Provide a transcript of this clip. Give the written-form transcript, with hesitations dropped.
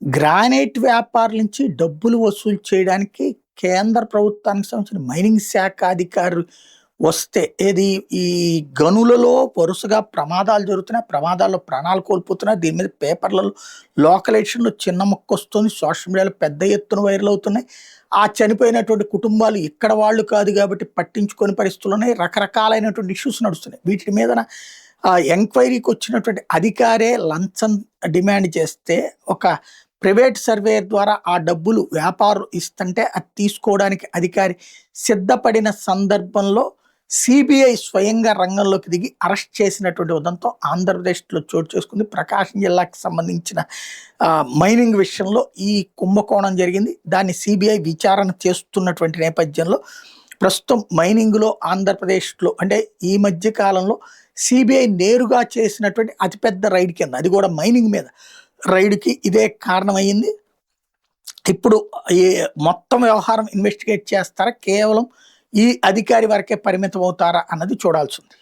Granite వ్యాపారుల నుంచి డబ్బులు వసూలు చేయడానికి కేంద్ర ప్రభుత్వానికి సంబంధించిన మైనింగ్ శాఖ అధికారులు వస్తే ఏది ఈ గనులలో వరుసగా ప్రమాదాలు జరుగుతున్నాయి. ప్రమాదాల్లో ప్రాణాలు కోల్పోతున్నాయి. దీని మీద పేపర్లలో లోకల్ ఎడిషన్‌లో చిన్న ముక్కొస్తుంది. సోషల్ మీడియాలో పెద్ద ఎత్తున వైరల్ అవుతున్నాయి. ఆ చనిపోయినటువంటి కుటుంబాలు ఇక్కడ వాళ్ళు కాదు కాబట్టి పట్టించుకోని పరిస్థితులున్నాయి. రకరకాలైనటువంటి ఇష్యూస్ నడుస్తున్నాయి. వీటి మీదన ఎంక్వైరీకి వచ్చినటువంటి అధికారే లంచం డిమాండ్ చేస్తే ఒక ప్రైవేట్ సర్వేయర్ ద్వారా ఆ డబ్బులు వ్యాపారం ఇస్తుంటే అది తీసుకోవడానికి అధికారి సిద్ధపడిన సందర్భంలో సిబిఐ స్వయంగా రంగంలోకి దిగి అరెస్ట్ చేసినటువంటి ఉదంతం ఆంధ్రప్రదేశ్లో చోటు చేసుకుంది. ప్రకాశం జిల్లాకి సంబంధించిన మైనింగ్ విషయంలో ఈ కుంభకోణం జరిగింది. దాన్ని సిబిఐ విచారణ చేస్తున్నటువంటి నేపథ్యంలో ప్రస్తుతం మైనింగ్లో ఆంధ్రప్రదేశ్లో అంటే ఈ మధ్య కాలంలో సిబిఐ నేరుగా చేసినటువంటి అతిపెద్ద రైడ్ కింద, అది కూడా మైనింగ్ మీద రైడ్కి ఇదే కారణమైంది. ఇప్పుడు ఈ మొత్తం వ్యవహారం ఇన్వెస్టిగేట్ చేస్తారా, కేవలం ఈ అధికారి వరకే పరిమితం అవుతారా అన్నది చూడాల్సి ఉంది.